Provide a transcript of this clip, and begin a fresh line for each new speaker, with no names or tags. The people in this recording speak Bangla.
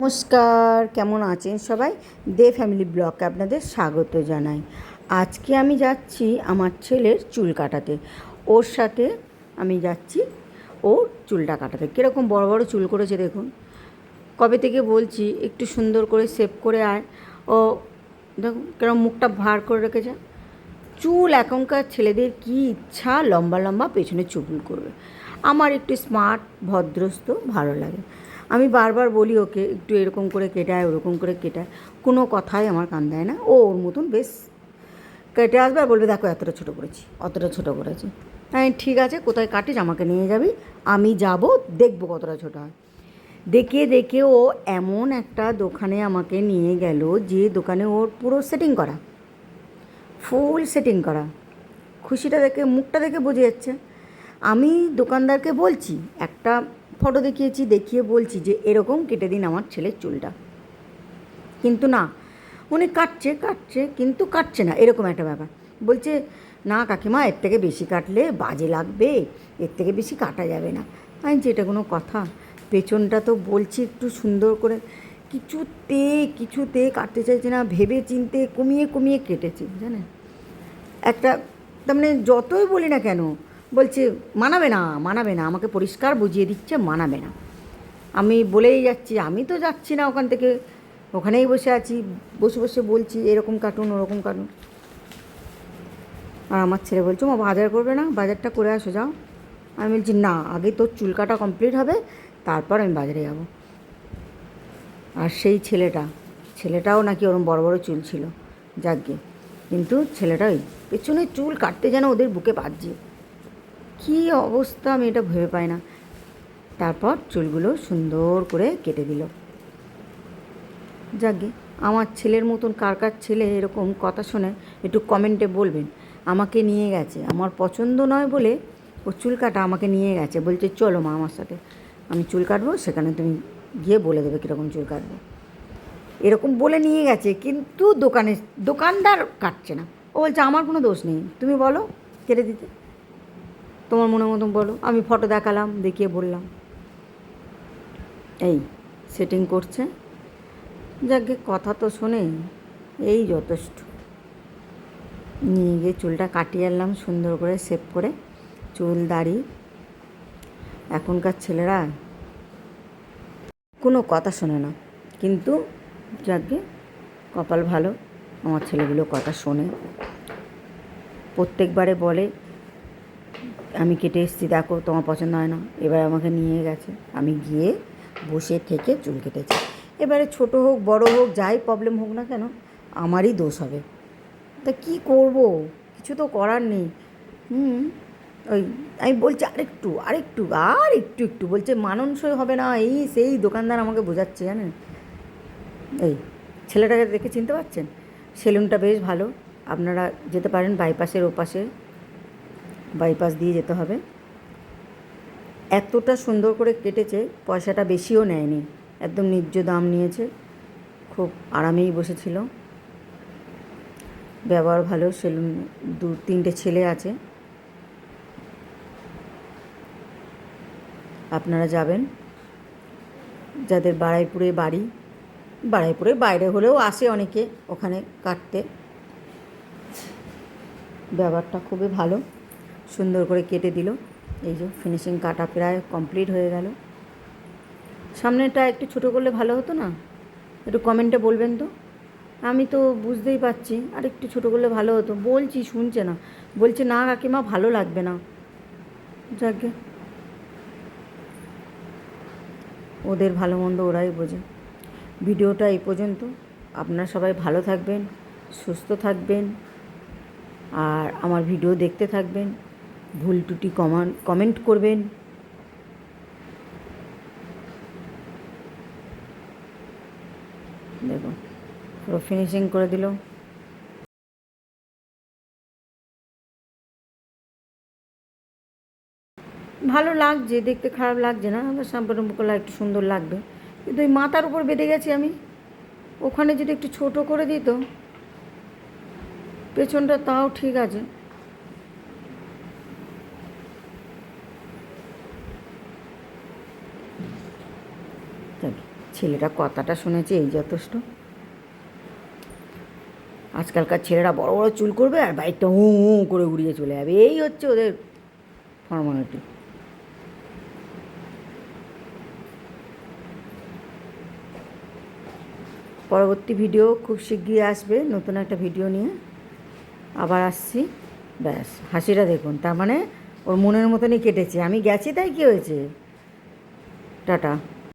নমস্কার, কেমন আছেন সবাই? দে ফ্যামিলি ব্লগে আপনাদের স্বাগত জানাই। আজকে আমি যাচ্ছি আমার ছেলের চুল কাটাতে। ওর সাথে আমি যাচ্ছি ওর চুলটা কাটাতে। কীরকম বড় বড় চুল করেছে দেখুন। কবে থেকে বলছি একটু সুন্দর করে শেভ করে আয়। ও দেখুন কিরকম মুখটা ভার করে রেখেছে। চুল এখনকার ছেলেদের কী ইচ্ছা লম্বা লম্বা পেছনে চুল করবে। আমার একটু স্মার্ট ভদ্রস্থ ভালো লাগে। আমি বারবার বলি ওকে একটু এরকম করে কেটায় ওরকম করে কেটায়, কোনো কথাই আমার কান দেয় না। ও ওর মতন বেশ কেটে আসবে আর বলবে দেখো এতটা ছোটো করেছি, অতটা ছোটো করেছি। হ্যাঁ ঠিক আছে, কোথায় কাটিস আমাকে নিয়ে যাবি, আমি যাব, দেখবো কতটা ছোটো হয়। দেখে দেখে ও এমন একটা দোকানে আমাকে নিয়ে গেল যে দোকানে ওর পুরো সেটিং করা, ফুল সেটিং করা। খুশিটা দেখে, মুখটা দেখে বোঝা যাচ্ছে। আমি দোকানদারকে বলছি, একটা ফটো দেখিয়েছি, দেখিয়ে বলছি যে এরকম কেটে দিন আমার ছেলের চুলটা, কিন্তু না, উনি কাটছে কাটছে কিন্তু কাটছে না, এরকম একটা ব্যাপার। বলছে না কাকিমা, এর থেকে বেশি কাটলে বাজে লাগবে, এর থেকে বেশি কাটা যাবে না। আমি যে এটা কোনো কথা? পেছনটা তো বলছি একটু সুন্দর করে, কিছুতে কিছুতে কাটতে চাইছে না, ভেবে চিনতে কমিয়ে কমিয়ে কেটেছে জানেন। একটা, তার মানে যতই বলি না কেন বলছে মানাবে না মানাবে না, আমাকে পরিষ্কার বুঝিয়ে দিচ্ছে মানাবে না। আমি বলেই যাচ্ছি, আমি তো যাচ্ছি না ওখান থেকে, ওখানেই বসে আছি, বসে বসে বলছি এরকম কাটুন ওরকম কাটুন। আর আমার ছেলে বলছে মা বাজার করবে না, বাজারটা করে আসো যাও। আমি বলছি না, আগে তোর চুল কাটা কমপ্লিট হবে, তারপর আমি বাজারে যাব। আর সেই ছেলেটাও নাকি ওরম বড় বড় চুল ছিল, যাকগে, কিন্তু ছেলেটা ওই পেছনে চুল কাটতে যেন ওদের বুকে বাজছে। কী অবস্থা আমি এটা ভেবে পাই না। তারপর চুলগুলো সুন্দর করে কেটে দিল। যাকগে, আমার ছেলের মতন কার কার ছেলে এরকম কথা শোনে একটু কমেন্টে বলবেন। আমাকে নিয়ে গেছে, আমার পছন্দ নয় বলে ও চুল কাটা আমাকে নিয়ে গেছে, বলছে চলো মা আমার সাথে, আমি চুল কাটবো, সেখানে তুমি গিয়ে বলে দেবে কীরকম চুল কাটবো। এরকম বলে নিয়ে গেছে, কিন্তু দোকানদার কাটছে না। ও বলছে আমার কোনো দোষ নেই, তুমি বলো কেটে দিতে, তোমার মনের মতন বলো। আমি ফটো দেখালাম, দেখিয়ে বললাম এই সেটিং করছে। যাকে কথা তো শোনে, এই যথেষ্ট। নিয়ে গিয়ে চুলটা কাটিয়ে আনলাম সুন্দর করে শেভ করে, চুল দাড়ি। এখনকার ছেলেরা কোনো কথা শোনে না, কিন্তু যাকে কপাল ভালো, আমার ছেলেগুলো কথা শোনে। প্রত্যেকবারে বলে আমি কেটে এসেছি, দেখো তোমার পছন্দ হয় না। এবার আমাকে নিয়ে গেছে, আমি গিয়ে বসে থেকে চুল কেটেছি। এবারে ছোটো হোক বড় হোক, যাই প্রবলেম হোক না কেন, আমারই দোষ হবে। তা কী করব, কিছু তো করার নেই। ওই আমি বলছি আরেকটু আরেকটু আর একটু একটু, বলছে মানানসই হবে না, এই সেই দোকানদার আমাকে বোঝাচ্ছে জানেন। এই ছেলেটাকে দেখে চিনতে পারছেন? সেলুনটা বেশ ভালো, আপনারা যেতে পারেন বাইপাসের ওপাশে, বাইপাস দিয়ে যেতে হবে। এতটা সুন্দর করে কেটেছে, পয়সাটা বেশিও নেয়নি, একদম ন্যায্য দাম নিয়েছে। খুব আরামেই বসেছিল, ব্যবহার ভালো। সেলুন 2-3টে ছেলে আছে, আপনারা যাবেন যাদের বারুইপুরে বাড়ি, বারুইপুরের বাইরে হলেও আসে অনেকে ওখানে কাটতে। ব্যবহারটা খুবই ভালো, সুন্দর করে কেটে দিল। এই যে ফিনিশিং কাটা প্রায় কমপ্লিট হয়ে গেল। সামনেটা একটু ছোটো করলে ভালো হতো না? একটু কমেন্টে বলবেন তো। আমি তো বুঝতেই পারছি আর একটু ছোটো করলে ভালো হতো, বলছি শুনছে না, বলছে না কাকিমা ভালো লাগবে না। যাকে, ওদের ভালো মন্দ ওরাই বোঝে। ভিডিওটা এই পর্যন্ত। আপনারা সবাই ভালো থাকবেন, সুস্থ থাকবেন, আর আমার ভিডিও দেখতে থাকবেন। ভুল ত্রুটি কমেন্ট করবেন। দেখুন পুরো ফিনিশিং করে দিল। ভালো লাগছে দেখতে, খারাপ লাগছে না, আমার সম্পূর্ণ করলে একটু সুন্দর লাগবে। কিন্তু ওই মাথার উপর বেঁধে গেছি আমি, ওখানে যদি একটু ছোট করে দিত পেছনটা, তাও ঠিক আছে। ছেলেটা কথাটা শুনেছে এই যথেষ্ট। আজকালকার ছেলেরা বড় বড় চুল করবে আর বাইকটা হু হু করে উড়িয়ে চলে যাবে, এই হচ্ছে ওদের ফর্মালিটি। পরবর্তী ভিডিও খুব শিগগিরই আসবে, নতুন একটা ভিডিও নিয়ে আবার আসছি। ব্যাস, হাসিটা দেখুন, তার মানে ওর মনের মতনই কেটেছে। আমি গেছি তাই কী হয়েছে? টাটা।